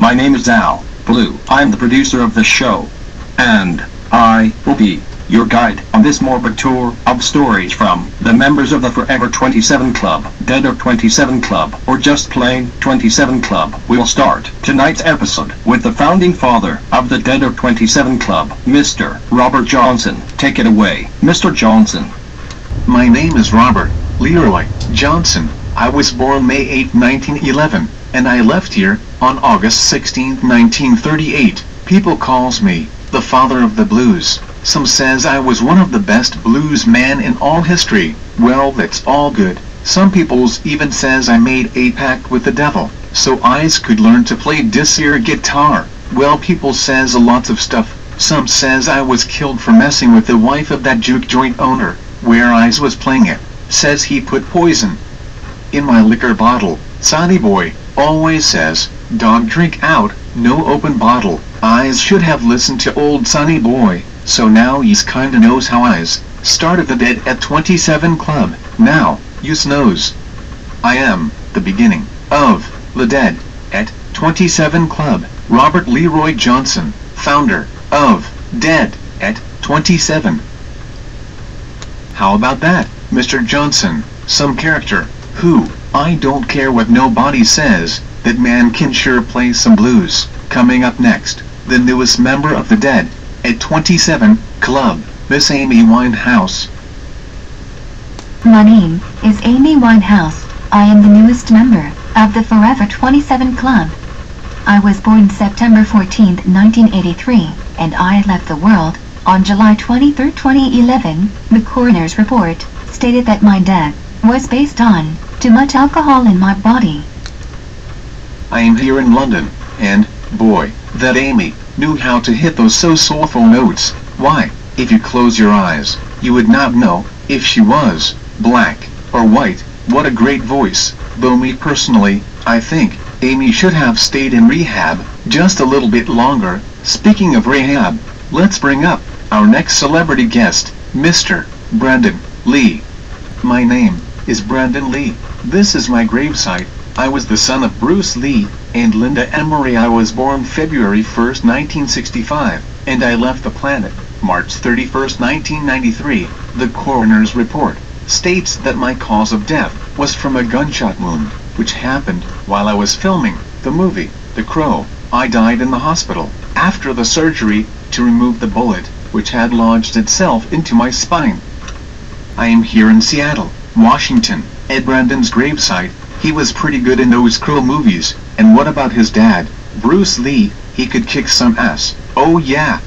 My name is Al Blue. I'm the producer of the show, and I will be your guide on this morbid tour of stories from the members of the Forever 27 Club, Dead of 27 Club, or just plain 27 Club. We'll start tonight's episode with the founding father of the Dead of 27 Club, Mr. Robert Johnson. Take it away, Mr. Johnson. My name is Robert Leroy Johnson. I was born May 8, 1911, and I left here on August 16, 1938. People calls me the father of the blues. Some says I was one of the best blues men in all history. Well, that's all good. Some peoples even says I made a pact with the devil, so I could learn to play this here guitar. Well, people says a lot of stuff. Some says I was killed for messing with the wife of that juke joint owner, where I was playing it. Says he put poison in my liquor bottle. Sonny boy always says, dog drink out, no open bottle. I should have listened to old Sonny boy. So now yous kinda knows how I's started the Dead at 27 Club. Now, yous knows I am the beginning of the Dead at 27 Club. Robert Leroy Johnson, founder of Dead at 27. How about that, Mr. Johnson? Some character who, I don't care what nobody says, that man can sure play some blues. Coming up next, the newest member of the Dead at 27 Club, Miss Amy Winehouse. My name is Amy Winehouse. I am the newest member of the Forever 27 Club. I was born September 14, 1983, and I left the world on July 23, 2011. The coroner's report stated that my death was based on too much alcohol in my body. I am here in London, and, boy, that Amy knew how to hit those so soulful notes. Why, if you close your eyes, you would not know if she was black or white. What a great voice. Though me personally, I think Amy should have stayed in rehab just a little bit longer. Speaking of rehab, let's bring up our next celebrity guest, Mr. Brandon Lee. My name is Brandon Lee. This is my gravesite. I was the son of Bruce Lee and Linda Emery. I was born February 1, 1965, and I left the planet March 31, 1993. The coroner's report states that my cause of death was from a gunshot wound, which happened while I was filming the movie The Crow. I died in the hospital after the surgery to remove the bullet, which had lodged itself into my spine. I am here in Seattle, Washington, at Brandon's gravesite. He was pretty good in those Crow movies. And what about his dad, Bruce Lee? He could kick some ass. Oh yeah.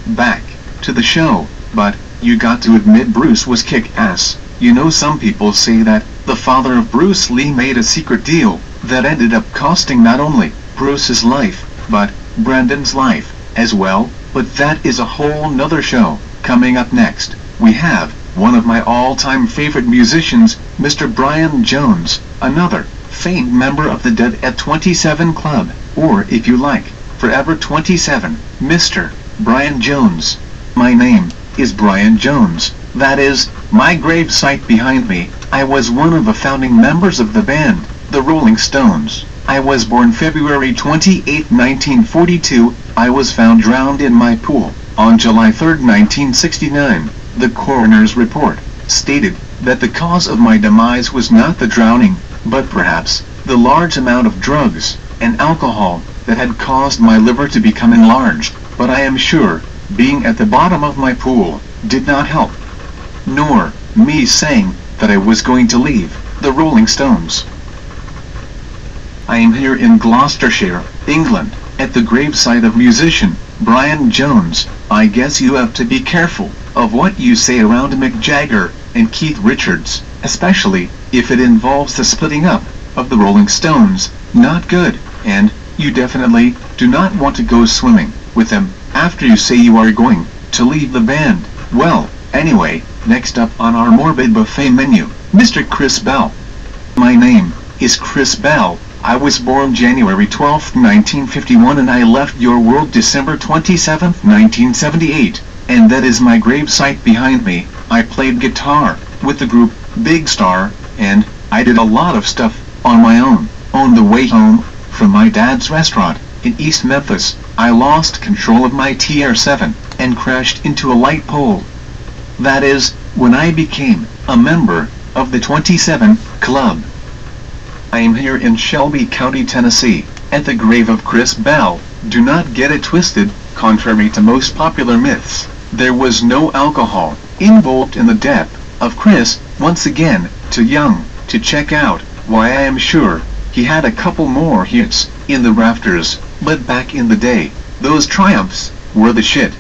Back to the show. But you got to admit Bruce was kick-ass. You know, some people say that the father of Bruce Lee made a secret deal that ended up costing not only Bruce's life, but Brandon's life as well. But that is a whole nother show. Coming up next, we have one of my all-time favorite musicians, Mr. Brian Jones, another famed member of the Dead at 27 Club, or if you like, Forever 27, Mr. Brian Jones. My name is Brian Jones. That is my gravesite behind me. I was one of the founding members of the band, the Rolling Stones. I was born February 28, 1942. I was found drowned in my pool on July 3, 1969. The coroner's report stated that the cause of my demise was not the drowning, but perhaps the large amount of drugs and alcohol that had caused my liver to become enlarged. But I am sure being at the bottom of my pool did not help, nor me saying that I was going to leave the Rolling Stones. I am here in Gloucestershire, England, at the gravesite of musician Brian Jones. I guess you have to be careful of what you say around Mick Jagger and Keith Richards, especially if it involves the splitting up of the Rolling Stones. Not good. And you definitely do not want to go swimming with them after you say you are going to leave the band. Well, anyway, next up on our morbid buffet menu, Mr. Chris Bell. My name is Chris Bell. I was born January 12, 1951, and I left your world December 27, 1978. And that is my gravesite behind me. I played guitar with the group Big Star, and I did a lot of stuff on my own. On the way home from my dad's restaurant in East Memphis, I lost control of my TR-7 and crashed into a light pole. That is, when I became a member of the 27 Club. I am here in Shelby County, Tennessee, at the grave of Chris Bell. Do not get it twisted, contrary to most popular myths, there was no alcohol involved in the death of Chris. Once again, too young to check out why. I am sure he had a couple more hits in the rafters, but back in the day, those Triumphs were the shit.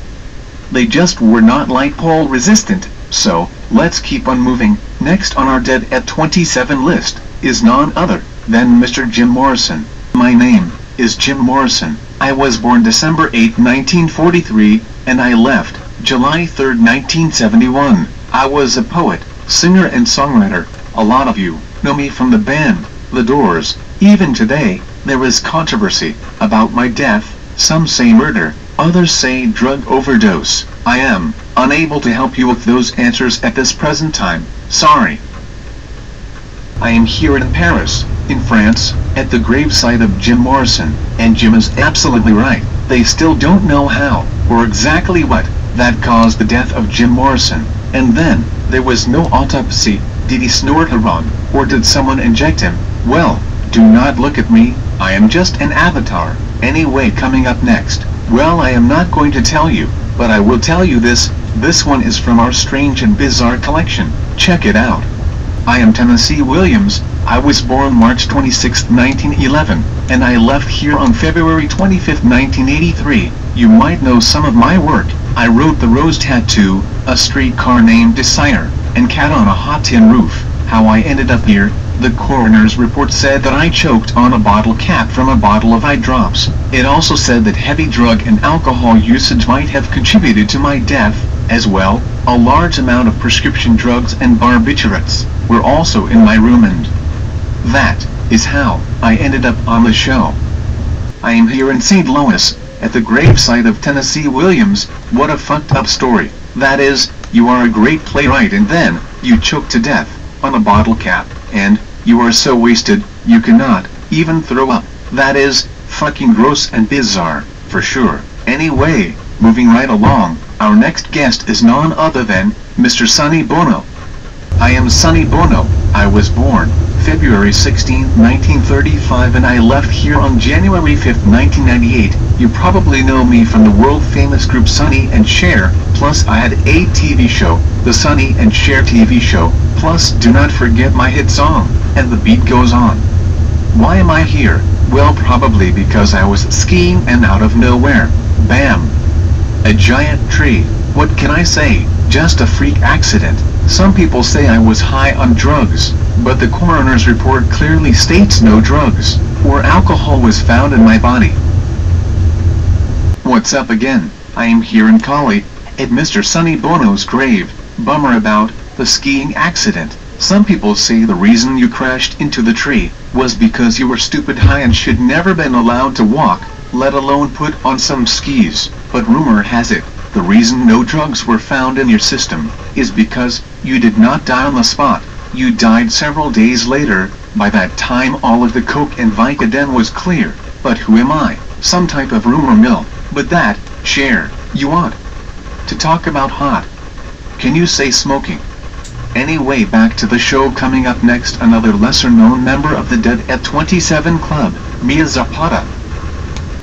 They just were not light pole resistant. So, let's keep on moving. Next on our Dead at 27 list is none other than Mr. Jim Morrison. My name is Jim Morrison. I was born December 8, 1943, and I left July 3, 1971. I was a poet, singer and songwriter. A lot of you know me from the band The Doors. Even today, there is controversy about my death. Some say murder, others say drug overdose. I am unable to help you with those answers at this present time. Sorry. I am here in Paris, in France, at the gravesite of Jim Morrison, and Jim is absolutely right. They still don't know how, or exactly what, that caused the death of Jim Morrison. And then, there was no autopsy. Did he snort heroin, or did someone inject him? Well, do not look at me, I am just an avatar. Anyway, coming up next, well, I am not going to tell you, but I will tell you this. This one is from our strange and bizarre collection. Check it out. I am Tennessee Williams. I was born March 26, 1911, and I left here on February 25, 1983. You might know some of my work. I wrote The Rose Tattoo, A Streetcar Named Desire, and Cat on a Hot Tin Roof. How I ended up here. The coroner's report said that I choked on a bottle cap from a bottle of eye drops. It also said that heavy drug and alcohol usage might have contributed to my death, as well. A large amount of prescription drugs and barbiturates were also in my room, and that is how I ended up on the show. I am here in St. Louis, at the gravesite of Tennessee Williams. What a fucked up story. That is, you are a great playwright and then you choke to death on a bottle cap, and you are so wasted you cannot even throw up. That is fucking gross and bizarre, for sure. Anyway, moving right along, our next guest is none other than Mr. Sonny Bono. I am Sonny Bono. I was born February 16, 1935, and I left here on January 5, 1998. You probably know me from the world-famous group Sonny and Cher, plus I had a TV show, the Sonny and Cher TV show, plus do not forget my hit song, And the Beat Goes On. Why am I here? Well, probably because I was skiing and out of nowhere, bam! A giant tree. What can I say? Just a freak accident. Some people say I was high on drugs, but the coroner's report clearly states no drugs or alcohol was found in my body. What's up again? I am here in Cali, at Mr. Sonny Bono's grave. Bummer about the skiing accident. Some people say the reason you crashed into the tree was because you were stupid high and should never been allowed to walk, let alone put on some skis. But rumor has it, the reason no drugs were found in your system is because you did not die on the spot. You died several days later. By that time all of the coke and Vicodin was clear. But who am I? Some type of rumor mill. But that, Cher, you want to talk about hot. Can you say smoking? Anyway, back to the show. Coming up next, another lesser-known member of the Dead at 27 Club, Mia Zapata.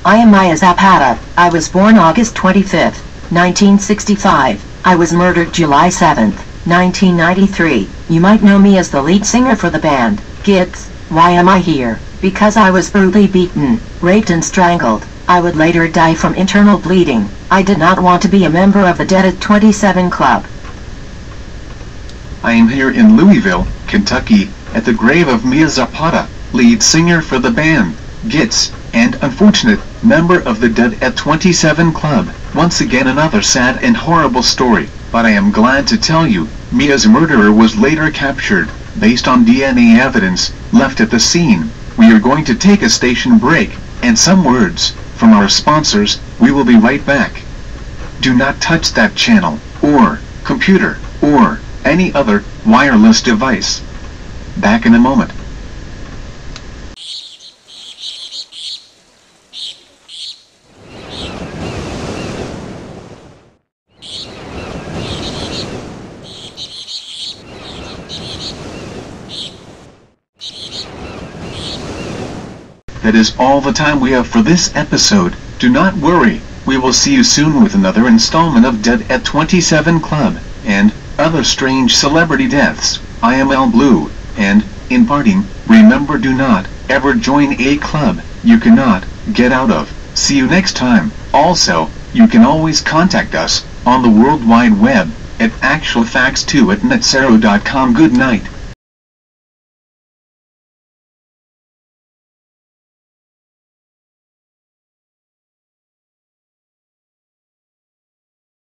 I am Maya Zapata. I was born August 25, 1965. I was murdered July 7, 1993. You might know me as the lead singer for the band, Gibbs. Why am I here? Because I was brutally beaten, raped and strangled. I would later die from internal bleeding. I did not want to be a member of the Dead at 27 Club. I am here in Louisville, Kentucky, at the grave of Mia Zapata, lead singer for the band, Gits, and unfortunate member of the Dead at 27 Club. Once again another sad and horrible story, but I am glad to tell you, Mia's murderer was later captured, based on DNA evidence left at the scene. We are going to take a station break, and some words from our sponsors. We will be right back. Do not touch that channel, or computer, or any other wireless device. Back in a moment. that is all the time we have for this episode. Do not worry, we will see you soon with another installment of Dead at 27 Club, and other strange celebrity deaths. I am Blue, and, in parting, remember, do not ever join a club you cannot get out of. See you next time. Also, you can always contact us on the World Wide Web at actualfacts2@netzero.com. Good night.